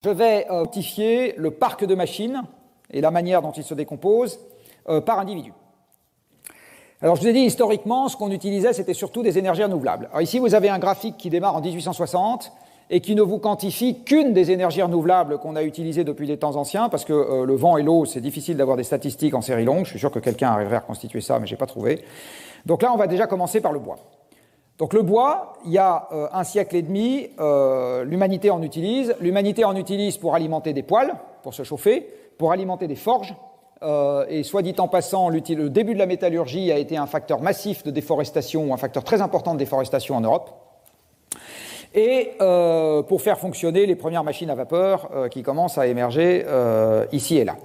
Je vais quantifier le parc de machines et la manière dont il se décompose par individu. Alors je vous ai dit, historiquement, ce qu'on utilisait, c'était surtout des énergies renouvelables. Alors ici, vous avez un graphique qui démarre en 1860 et qui ne vous quantifie qu'une des énergies renouvelables qu'on a utilisées depuis les temps anciens, parce que le vent et l'eau, c'est difficile d'avoir des statistiques en série longue. Je suis sûr que quelqu'un arriverait à reconstituer ça, mais je n'ai pas trouvé. Donc là, on va déjà commencer par le bois. Donc le bois, il y a un siècle et demi, l'humanité en utilise. L'humanité en utilise pour alimenter des poêles, pour se chauffer, pour alimenter des forges. Et soit dit en passant, le début de la métallurgie a été un facteur massif de déforestation, ou un facteur très important de déforestation en Europe. Et pour faire fonctionner les premières machines à vapeur qui commencent à émerger ici et là.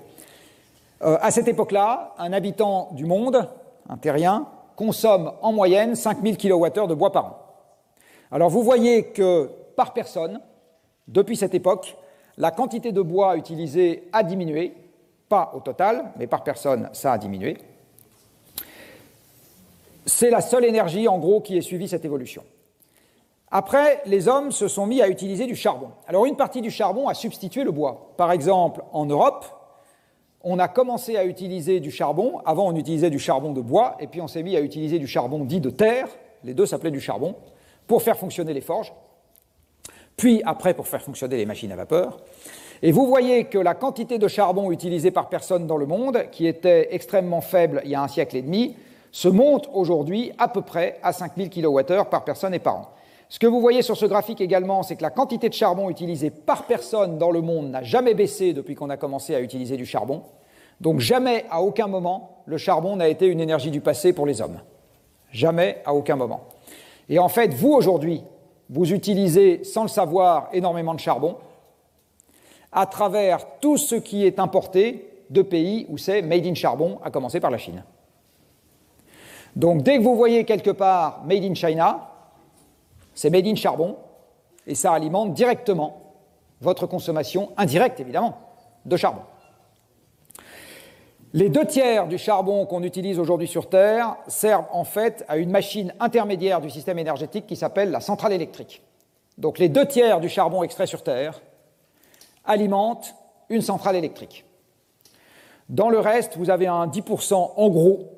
À cette époque-là, un habitant du monde, un terrien, consomme en moyenne 5000 kWh de bois par an. Alors vous voyez que par personne, depuis cette époque, la quantité de bois utilisée a diminué, pas au total, mais par personne, ça a diminué. C'est la seule énergie, en gros, qui ait suivi cette évolution. Après, les hommes se sont mis à utiliser du charbon. Alors une partie du charbon a substitué le bois. Par exemple, en Europe, on a commencé à utiliser du charbon. Avant, on utilisait du charbon de bois, et puis on s'est mis à utiliser du charbon dit de terre. Les deux s'appelaient du charbon, pour faire fonctionner les forges. Puis, après, pour faire fonctionner les machines à vapeur. Et vous voyez que la quantité de charbon utilisée par personne dans le monde, qui était extrêmement faible il y a un siècle et demi, se monte aujourd'hui à peu près à 5000 kWh par personne et par an. Ce que vous voyez sur ce graphique également, c'est que la quantité de charbon utilisée par personne dans le monde n'a jamais baissé depuis qu'on a commencé à utiliser du charbon. Donc jamais, à aucun moment, le charbon n'a été une énergie du passé pour les hommes. Jamais, à aucun moment. Et en fait, vous, aujourd'hui, vous utilisez, sans le savoir, énormément de charbon à travers tout ce qui est importé de pays où c'est made in charbon, à commencer par la Chine. Donc dès que vous voyez quelque part made in China, c'est made in charbon, et ça alimente directement votre consommation indirecte, évidemment, de charbon. Les 2/3 du charbon qu'on utilise aujourd'hui sur Terre servent en fait à une machine intermédiaire du système énergétique qui s'appelle la centrale électrique. Donc les 2/3 du charbon extrait sur Terre alimentent une centrale électrique. Dans le reste, vous avez un 10% en gros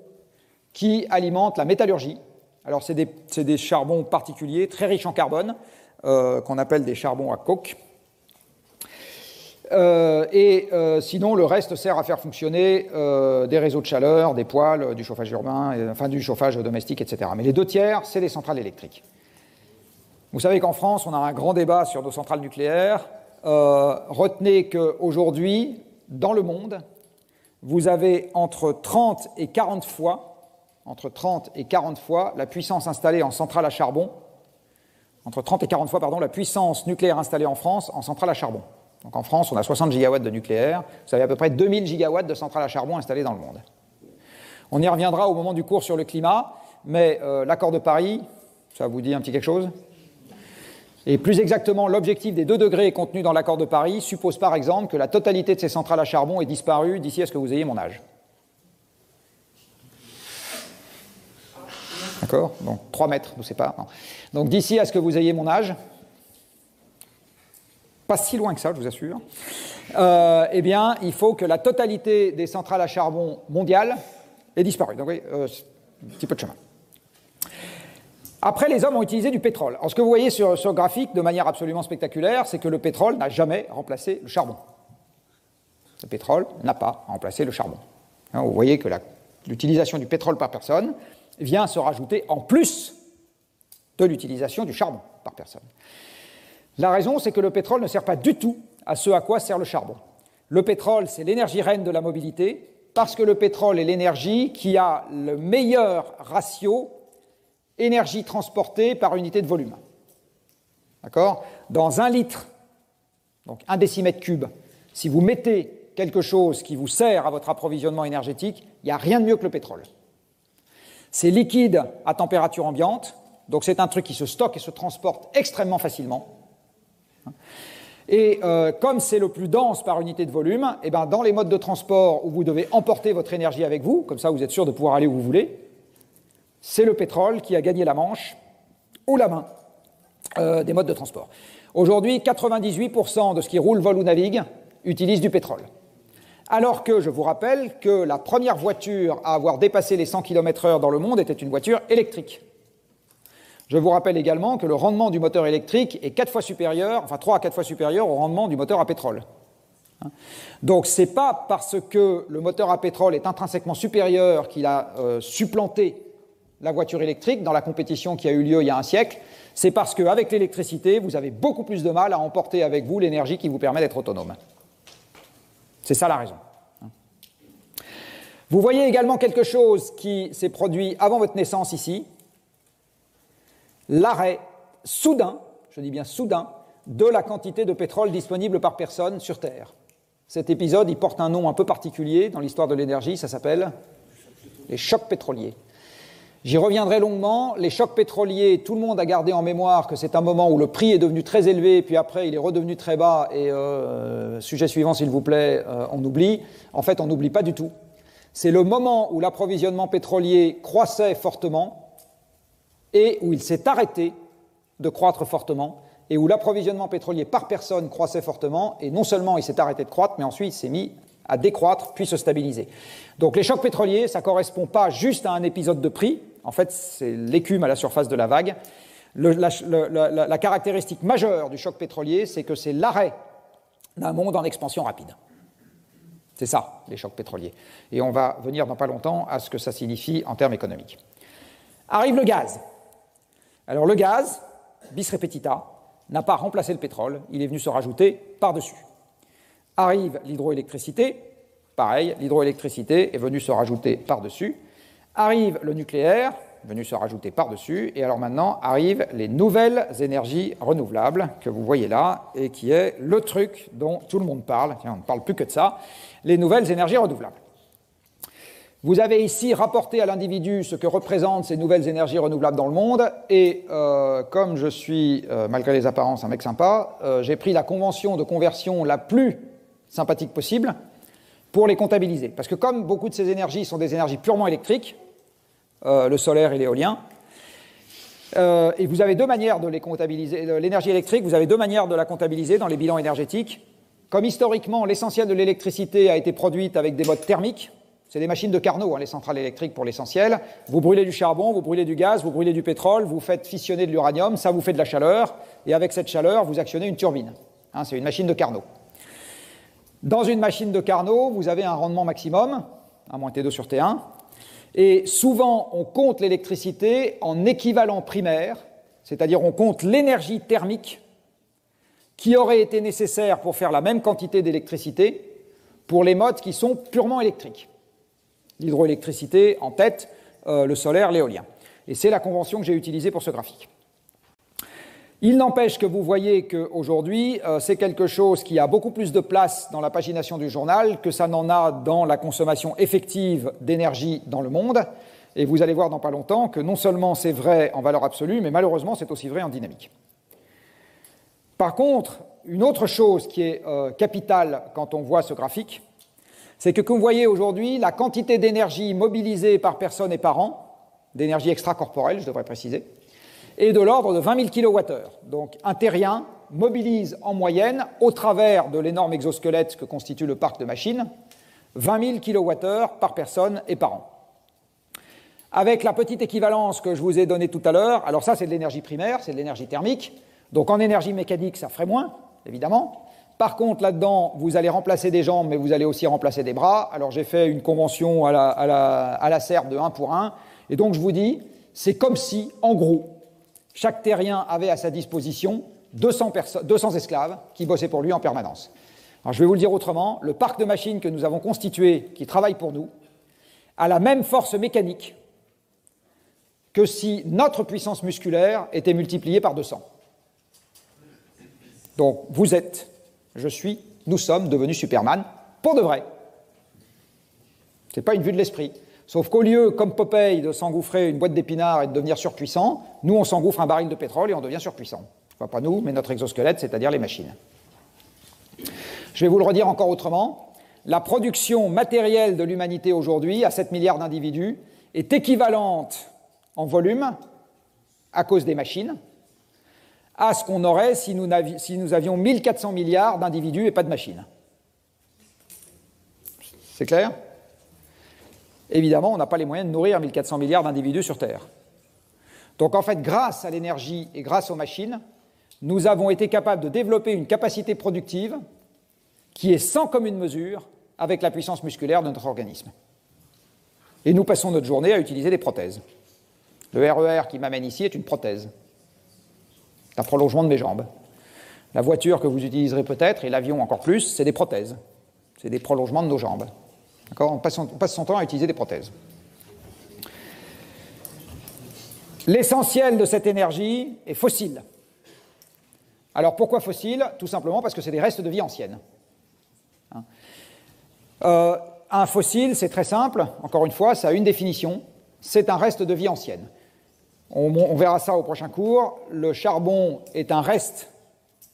qui alimente la métallurgie. Alors c'est des charbons particuliers, très riches en carbone, qu'on appelle des charbons à coke. Sinon, le reste sert à faire fonctionner des réseaux de chaleur, des poêles, du chauffage urbain, enfin du chauffage domestique, etc. Mais les 2/3, c'est des centrales électriques. Vous savez qu'en France, on a un grand débat sur nos centrales nucléaires. Retenez qu'aujourd'hui, dans le monde, vous avez entre 30 et 40 fois la puissance installée en centrale à charbon, entre 30 et 40 fois, pardon, la puissance nucléaire installée en France en centrale à charbon. Donc en France, on a 60 gigawatts de nucléaire, vous avez à peu près 2000 gigawatts de centrales à charbon installées dans le monde. On y reviendra au moment du cours sur le climat, mais l'accord de Paris, ça vous dit un petit quelque chose ? Et plus exactement, l'objectif des 2 degrés contenu dans l'accord de Paris suppose par exemple que la totalité de ces centrales à charbon ait disparu d'ici à ce que vous ayez mon âge. D'accord ? Donc 3 mètres nous séparent. Non. Donc d'ici à ce que vous ayez mon âge, pas si loin que ça, je vous assure, eh bien, il faut que la totalité des centrales à charbon mondiales ait disparu. Donc oui, un petit peu de chemin. Après, les hommes ont utilisé du pétrole. Alors, ce que vous voyez sur ce graphique de manière absolument spectaculaire, c'est que le pétrole n'a jamais remplacé le charbon. Le pétrole n'a pas remplacé le charbon. Vous voyez que l'utilisation du pétrole par personne vient se rajouter en plus de l'utilisation du charbon par personne. La raison, c'est que le pétrole ne sert pas du tout à ce à quoi sert le charbon. Le pétrole, c'est l'énergie reine de la mobilité, parce que le pétrole est l'énergie qui a le meilleur ratio énergie transportée par unité de volume. D'accord ? Dans 1 litre, donc 1 décimètre cube, si vous mettez quelque chose qui vous sert à votre approvisionnement énergétique, il n'y a rien de mieux que le pétrole. C'est liquide à température ambiante, donc c'est un truc qui se stocke et se transporte extrêmement facilement. Et comme c'est le plus dense par unité de volume, eh ben, dans les modes de transport où vous devez emporter votre énergie avec vous, comme ça vous êtes sûr de pouvoir aller où vous voulez, c'est le pétrole qui a gagné la manche haut la main des modes de transport. Aujourd'hui, 98% de ce qui roule, vole ou navigue utilise du pétrole. Alors que, je vous rappelle, que la première voiture à avoir dépassé les 100 km/h dans le monde était une voiture électrique. Je vous rappelle également que le rendement du moteur électrique est 4 fois supérieur, enfin 3 à 4 fois supérieur au rendement du moteur à pétrole. Donc ce n'est pas parce que le moteur à pétrole est intrinsèquement supérieur qu'il a supplanté la voiture électrique dans la compétition qui a eu lieu il y a un siècle, c'est parce qu'avec l'électricité, vous avez beaucoup plus de mal à emporter avec vous l'énergie qui vous permet d'être autonome. C'est ça la raison. Vous voyez également quelque chose qui s'est produit avant votre naissance ici, l'arrêt soudain, je dis bien soudain, de la quantité de pétrole disponible par personne sur Terre. Cet épisode, il porte un nom un peu particulier dans l'histoire de l'énergie, ça s'appelle les chocs pétroliers. J'y reviendrai longuement. Les chocs pétroliers, tout le monde a gardé en mémoire que c'est un moment où le prix est devenu très élevé, puis après il est redevenu très bas, et sujet suivant s'il vous plaît, on oublie. En fait, on n'oublie pas du tout. C'est le moment où l'approvisionnement pétrolier croissait fortement et où il s'est arrêté de croître fortement, et où l'approvisionnement pétrolier par personne croissait fortement, et non seulement il s'est arrêté de croître, mais ensuite il s'est mis à décroître, puis se stabiliser. Donc les chocs pétroliers, ça ne correspond pas juste à un épisode de prix, en fait c'est l'écume à la surface de la vague. La caractéristique majeure du choc pétrolier, c'est que c'est l'arrêt d'un monde en expansion rapide. C'est ça, les chocs pétroliers. Et on va venir dans pas longtemps à ce que ça signifie en termes économiques. Arrive le gaz. Alors le gaz, bis repetita, n'a pas remplacé le pétrole, il est venu se rajouter par-dessus. Arrive l'hydroélectricité, pareil, l'hydroélectricité est venue se rajouter par-dessus. Arrive le nucléaire, venu se rajouter par-dessus. Et alors maintenant arrivent les nouvelles énergies renouvelables que vous voyez là, et qui est le truc dont tout le monde parle, on ne parle plus que de ça, les nouvelles énergies renouvelables. Vous avez ici rapporté à l'individu ce que représentent ces nouvelles énergies renouvelables dans le monde, et comme je suis, malgré les apparences, un mec sympa, j'ai pris la convention de conversion la plus sympathique possible pour les comptabiliser. Parce que comme beaucoup de ces énergies sont des énergies purement électriques, le solaire et l'éolien, et vous avez deux manières de les comptabiliser, l'énergie électrique, vous avez deux manières de la comptabiliser dans les bilans énergétiques. Comme historiquement, l'essentiel de l'électricité a été produite avec des modes thermiques, c'est des machines de Carnot, les centrales électriques pour l'essentiel. Vous brûlez du charbon, vous brûlez du gaz, vous brûlez du pétrole, vous faites fissionner de l'uranium, ça vous fait de la chaleur, et avec cette chaleur, vous actionnez une turbine. C'est une machine de Carnot. Dans une machine de Carnot, vous avez un rendement maximum, 1 moins T2 sur T1, et souvent on compte l'électricité en équivalent primaire, c'est-à-dire on compte l'énergie thermique qui aurait été nécessaire pour faire la même quantité d'électricité pour les modes qui sont purement électriques. L'hydroélectricité en tête, le solaire, l'éolien. Et c'est la convention que j'ai utilisée pour ce graphique. Il n'empêche que vous voyez qu'aujourd'hui, c'est quelque chose qui a beaucoup plus de place dans la pagination du journal que ça n'en a dans la consommation effective d'énergie dans le monde. Et vous allez voir dans pas longtemps que non seulement c'est vrai en valeur absolue, mais malheureusement c'est aussi vrai en dynamique. Par contre, une autre chose qui est capitale quand on voit ce graphique, c'est que comme vous voyez aujourd'hui, la quantité d'énergie mobilisée par personne et par an, d'énergie extracorporelle, je devrais préciser, est de l'ordre de 20 000 kWh. Donc un terrien mobilise en moyenne, au travers de l'énorme exosquelette que constitue le parc de machines, 20 000 kWh par personne et par an. Avec la petite équivalence que je vous ai donnée tout à l'heure, alors ça c'est de l'énergie primaire, c'est de l'énergie thermique, donc en énergie mécanique ça ferait moins, évidemment. Par contre là-dedans, vous allez remplacer des jambes, mais vous allez aussi remplacer des bras. Alors j'ai fait une convention à la serpe de 1 pour 1, et donc je vous dis, c'est comme si, en gros, chaque terrien avait à sa disposition 200 esclaves qui bossaient pour lui en permanence. Alors je vais vous le dire autrement, le parc de machines que nous avons constitué, qui travaille pour nous, a la même force mécanique que si notre puissance musculaire était multipliée par 200. Donc vous êtes, je suis, nous sommes devenus Superman, pour de vrai. Ce n'est pas une vue de l'esprit. Sauf qu'au lieu, comme Popeye, de s'engouffrer une boîte d'épinards et de devenir surpuissant, nous, on s'engouffre un baril de pétrole et on devient surpuissant. Enfin, pas nous, mais notre exosquelette, c'est-à-dire les machines. Je vais vous le redire encore autrement. La production matérielle de l'humanité aujourd'hui, à 7 milliards d'individus, est équivalente en volume, à cause des machines, à ce qu'on aurait si nous avions 1400 milliards d'individus et pas de machines. C'est clair? Évidemment, on n'a pas les moyens de nourrir 1400 milliards d'individus sur Terre. Donc en fait, grâce à l'énergie et grâce aux machines, nous avons été capables de développer une capacité productive qui est sans commune mesure avec la puissance musculaire de notre organisme. Et nous passons notre journée à utiliser des prothèses. Le RER qui m'amène ici est une prothèse. C'est un prolongement de mes jambes. La voiture que vous utiliserez peut-être, et l'avion encore plus, c'est des prothèses. C'est des prolongements de nos jambes. D'accord ? On passe son temps à utiliser des prothèses. L'essentiel de cette énergie est fossile. Alors pourquoi fossile ? Tout simplement parce que c'est des restes de vie ancienne. Un fossile, c'est très simple, encore une fois, ça a une définition, c'est un reste de vie ancienne. On verra ça au prochain cours. Le charbon est un reste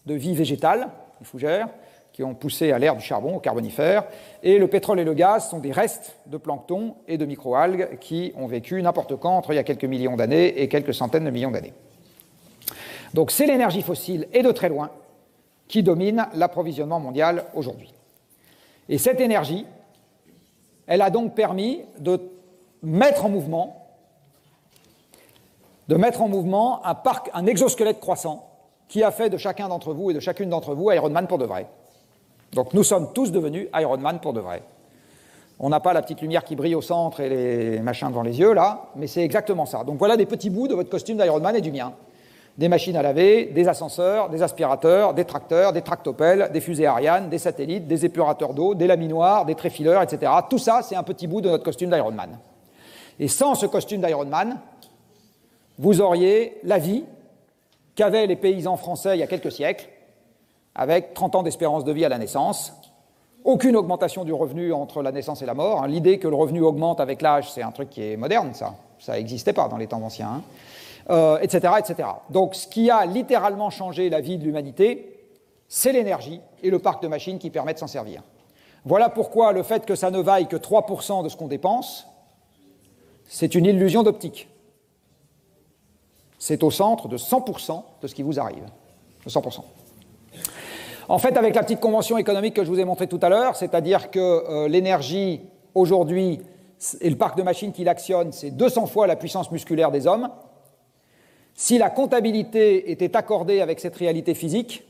de vie végétale, les fougères, qui ont poussé à l'ère du charbon, au carbonifère, et le pétrole et le gaz sont des restes de plancton et de microalgues qui ont vécu n'importe quand entre il y a quelques millions d'années et quelques centaines de millions d'années. Donc c'est l'énergie fossile, et de très loin, qui domine l'approvisionnement mondial aujourd'hui. Et cette énergie, elle a donc permis de mettre en mouvement un exosquelette croissant qui a fait de chacun d'entre vous et de chacune d'entre vous Iron Man pour de vrai. Donc nous sommes tous devenus Iron Man pour de vrai. On n'a pas la petite lumière qui brille au centre et les machins devant les yeux, là, mais c'est exactement ça. Donc voilà des petits bouts de votre costume d'Iron Man et du mien. Des machines à laver, des ascenseurs, des aspirateurs, des tracteurs, des tractopelles, des fusées Ariane, des satellites, des épurateurs d'eau, des laminoirs, des tréfileurs, etc. Tout ça, c'est un petit bout de notre costume d'Iron Man. Et sans ce costume d'Iron Man, vous auriez la vie qu'avaient les paysans français il y a quelques siècles, avec 30 ans d'espérance de vie à la naissance, aucune augmentation du revenu entre la naissance et la mort. L'idée que le revenu augmente avec l'âge, c'est un truc qui est moderne, ça. Ça n'existait pas dans les temps anciens. Etc., etc. Donc ce qui a littéralement changé la vie de l'humanité, c'est l'énergie et le parc de machines qui permettent de s'en servir. Voilà pourquoi le fait que ça ne vaille que 3% de ce qu'on dépense, c'est une illusion d'optique. C'est au centre de 100% de ce qui vous arrive. De 100%. En fait, avec la petite convention économique que je vous ai montrée tout à l'heure, c'est-à-dire que l'énergie, aujourd'hui, et le parc de machines qui l'actionne, c'est 200 fois la puissance musculaire des hommes. Si la comptabilité était accordée avec cette réalité physique,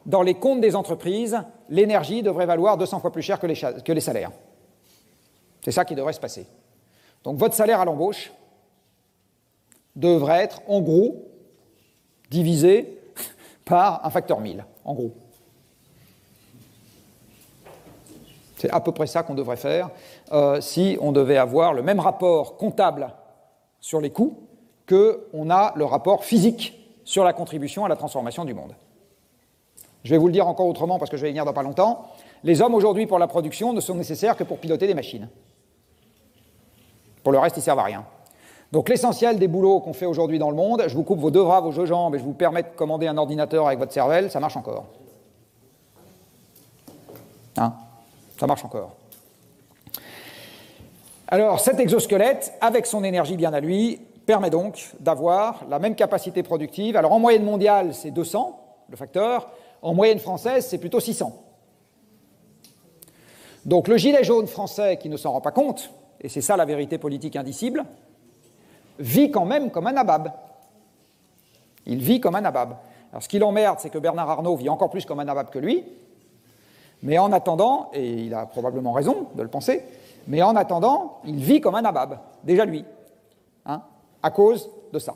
dans les comptes des entreprises, l'énergie devrait valoir 200 fois plus cher que les salaires. C'est ça qui devrait se passer. Donc votre salaire à l'embauche devrait être, en gros, divisé par un facteur 1000, en gros. C'est à peu près ça qu'on devrait faire si on devait avoir le même rapport comptable sur les coûts qu'on a le rapport physique sur la contribution à la transformation du monde. Je vais vous le dire encore autrement parce que je vais y venir dans pas longtemps. Les hommes aujourd'hui pour la production ne sont nécessaires que pour piloter des machines. Pour le reste, ils ne servent à rien. Donc l'essentiel des boulots qu'on fait aujourd'hui dans le monde, je vous coupe vos deux bras, vos deux jambes et je vous permets de commander un ordinateur avec votre cervelle, ça marche encore. Ça marche encore. Alors cet exosquelette, avec son énergie bien à lui, permet donc d'avoir la même capacité productive. Alors en moyenne mondiale, c'est 200, le facteur. En moyenne française, c'est plutôt 600. Donc le gilet jaune français, qui ne s'en rend pas compte, et c'est ça la vérité politique indicible, vit quand même comme un nabab. Il vit comme un nabab. Alors ce qui l'emmerde, c'est que Bernard Arnault vit encore plus comme un nabab que lui, mais en attendant, et il a probablement raison de le penser, mais en attendant, il vit comme un nabab, déjà lui. À cause de ça.